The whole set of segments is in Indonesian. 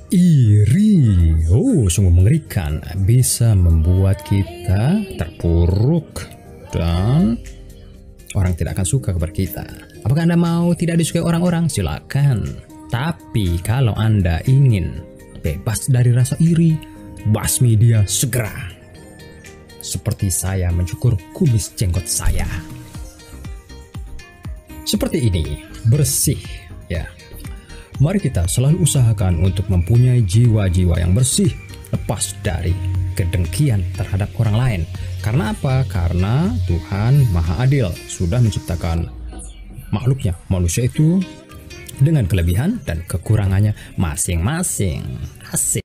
Iri, sungguh mengerikan, bisa membuat kita terpuruk dan orang tidak akan suka kepada kita. Apakah Anda mau tidak disukai orang-orang? Silakan. Tapi kalau Anda ingin bebas dari rasa iri, basmi dia segera. Seperti saya mencukur kumis jenggot saya. Seperti ini, bersih ya. Mari kita selalu usahakan untuk mempunyai jiwa-jiwa yang bersih, lepas dari kedengkian terhadap orang lain. Karena apa? Karena Tuhan Maha Adil sudah menciptakan makhluknya, manusia itu dengan kelebihan dan kekurangannya masing-masing. Asik.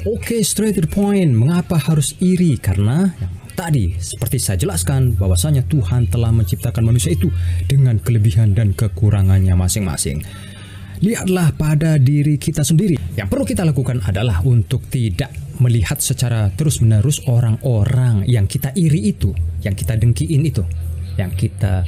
Oke, straight to the point. Mengapa harus iri? Karena tadi seperti saya jelaskan bahwasanya Tuhan telah menciptakan manusia itu dengan kelebihan dan kekurangannya masing-masing. Lihatlah pada diri kita sendiri. Yang perlu kita lakukan adalah untuk tidak melihat secara terus-menerus orang-orang yang kita iri itu, yang kita dengkiin itu, yang kita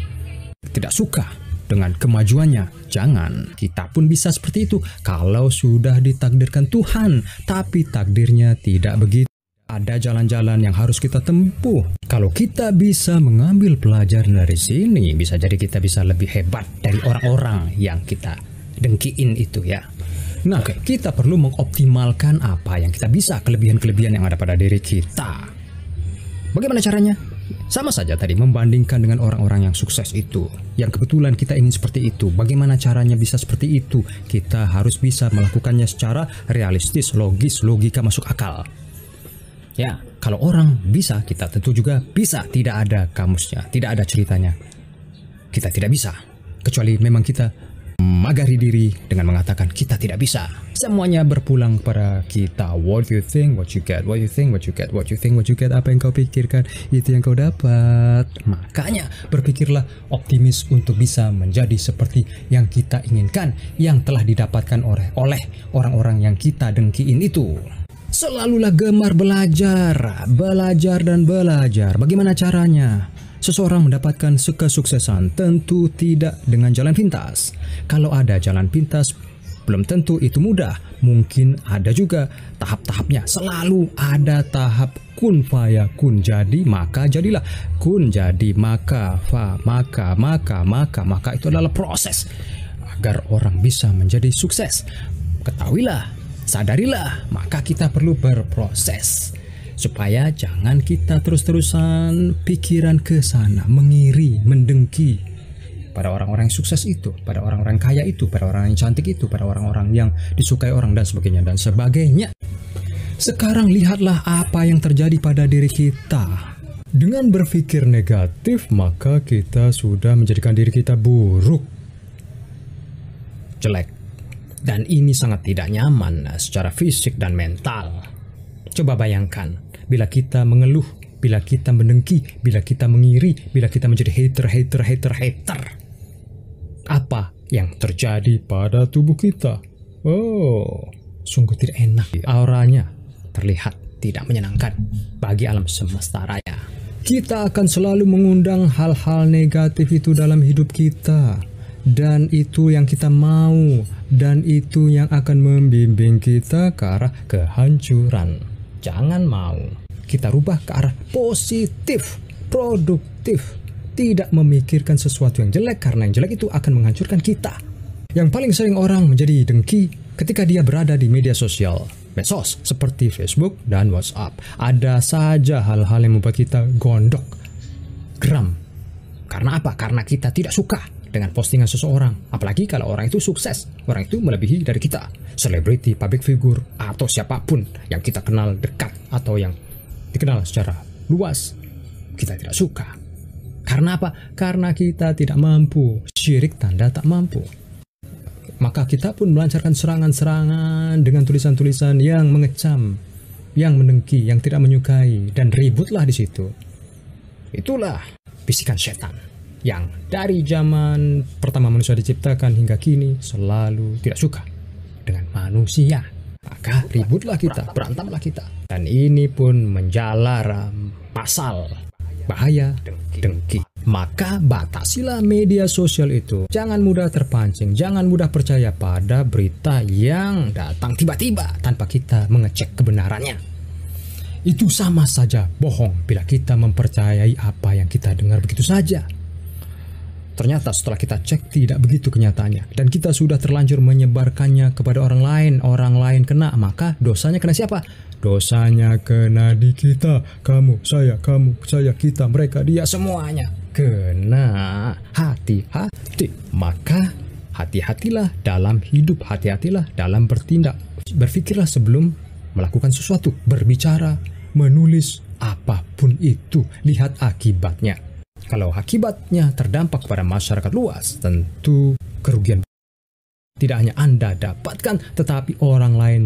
tidak suka dengan kemajuannya. Jangan, kita pun bisa seperti itu kalau sudah ditakdirkan Tuhan, tapi takdirnya tidak begitu. Ada jalan-jalan yang harus kita tempuh. Kalau kita bisa mengambil pelajaran dari sini, bisa jadi kita bisa lebih hebat dari orang-orang yang kita dengkiin itu ya. Nah, kita perlu mengoptimalkan apa yang kita bisa, kelebihan-kelebihan yang ada pada diri kita. Bagaimana caranya? Sama saja tadi membandingkan dengan orang-orang yang sukses itu, yang kebetulan kita ingin seperti itu. Bagaimana caranya bisa seperti itu? Kita harus bisa melakukannya secara realistis, logis, logika masuk akal. Ya, kalau orang bisa, kita tentu juga bisa. Tidak ada kamusnya, tidak ada ceritanya. Kita tidak bisa, kecuali memang kita magari diri dengan mengatakan kita tidak bisa. Semuanya berpulang pada kita. What you think, what you get. What you think, what you get. What you think, what you get. Apa yang kau pikirkan, itu yang kau dapat. Makanya berpikirlah optimis untuk bisa menjadi seperti yang kita inginkan, yang telah didapatkan oleh orang-orang yang kita dengkiin itu. Selalulah gemar belajar, belajar dan belajar. Bagaimana caranya? Seseorang mendapatkan kesuksesan tentu tidak dengan jalan pintas. Kalau ada jalan pintas, belum tentu itu mudah. Mungkin ada juga tahap-tahapnya. Selalu ada tahap kun faya kun, jadi maka jadilah. Kun jadi maka fa maka itu adalah proses agar orang bisa menjadi sukses. Ketahuilah, sadarilah, maka kita perlu berproses supaya jangan kita terus-terusan pikiran ke sana, mengiri, mendengki pada orang-orang yang sukses itu, pada orang-orang kaya itu, pada orang yang cantik itu, pada orang-orang yang disukai orang dan sebagainya dan sebagainya. Sekarang lihatlah apa yang terjadi pada diri kita. Dengan berpikir negatif, maka kita sudah menjadikan diri kita buruk, jelek. Dan ini sangat tidak nyaman secara fisik dan mental. Coba bayangkan, bila kita mengeluh, bila kita mendengki, bila kita mengiri, bila kita menjadi hater. Apa yang terjadi pada tubuh kita? Oh, sungguh tidak enak. Auranya terlihat tidak menyenangkan bagi alam semesta raya. Kita akan selalu mengundang hal-hal negatif itu dalam hidup kita. Dan itu yang kita mau, dan itu yang akan membimbing kita ke arah kehancuran. Jangan mau. Kita rubah ke arah positif, produktif, tidak memikirkan sesuatu yang jelek, karena yang jelek itu akan menghancurkan kita. Yang paling sering orang menjadi dengki ketika dia berada di media sosial, medsos seperti Facebook dan WhatsApp. Ada saja hal-hal yang membuat kita gondok, geram. Karena apa? Karena kita tidak suka dengan postingan seseorang, apalagi kalau orang itu sukses, orang itu melebihi dari kita, selebriti, public figure, atau siapapun yang kita kenal dekat atau yang dikenal secara luas, kita tidak suka. Karena apa? Karena kita tidak mampu. Syirik tanda tak mampu. Maka kita pun melancarkan serangan-serangan dengan tulisan-tulisan yang mengecam, yang mendengki, yang tidak menyukai, dan ributlah di situ. Itulah bisikan setan yang dari zaman pertama manusia diciptakan hingga kini selalu tidak suka dengan manusia. Maka ributlah kita, berantamlah kita. Dan ini pun menjalar pasal bahaya dengki. Maka batasilah media sosial itu. Jangan mudah terpancing, jangan mudah percaya pada berita yang datang tiba-tiba tanpa kita mengecek kebenarannya. Itu sama saja bohong bila kita mempercayai apa yang kita dengar begitu saja. Ternyata setelah kita cek tidak begitu kenyataannya, dan kita sudah terlanjur menyebarkannya kepada orang lain kena, maka dosanya kena siapa? Dosanya kena di kita, kamu, saya, kita, mereka, dia, semuanya kena. Hati-hati. Maka hati-hatilah dalam hidup, hati-hatilah dalam bertindak. Berpikirlah sebelum melakukan sesuatu, berbicara, menulis, apapun itu, lihat akibatnya. Kalau akibatnya terdampak pada masyarakat luas, tentu kerugian tidak hanya Anda dapatkan, tetapi orang lain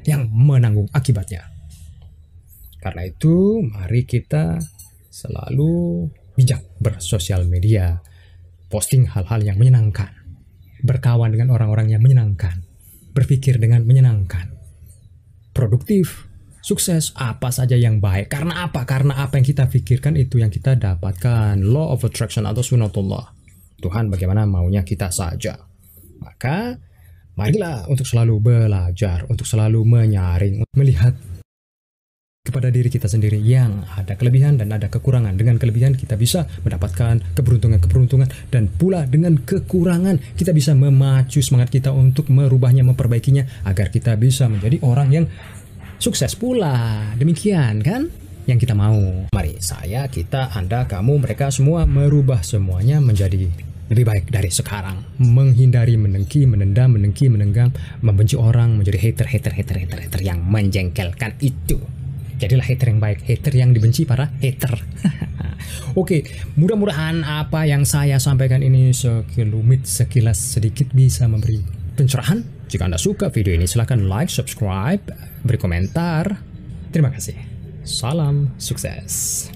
yang menanggung akibatnya. Karena itu, mari kita selalu bijak bersosial media, posting hal-hal yang menyenangkan, berkawan dengan orang-orang yang menyenangkan, berpikir dengan menyenangkan, produktif, sukses, apa saja yang baik. Karena apa? Karena apa yang kita pikirkan itu yang kita dapatkan. Law of attraction atau sunatullah. Tuhan bagaimana maunya kita saja. Maka marilah untuk selalu belajar, untuk selalu menyaring, melihat kepada diri kita sendiri yang ada kelebihan dan ada kekurangan. Dengan kelebihan kita bisa mendapatkan keberuntungan, dan pula dengan kekurangan kita bisa memacu semangat kita untuk merubahnya, memperbaikinya, agar kita bisa menjadi orang yang sukses pula. Demikian kan yang kita mau. Mari saya, kita, Anda, kamu, mereka semua merubah semuanya menjadi lebih baik dari sekarang. Menghindari menengki, menendam, menenggang, membenci orang, menjadi hater yang menjengkelkan itu. Jadilah hater yang baik, hater yang dibenci para hater. Oke, mudah-mudahan apa yang saya sampaikan ini sekilas sedikit bisa memberi pencerahan. Jika Anda suka video ini, silahkan like, subscribe, beri komentar. Terima kasih. Salam sukses.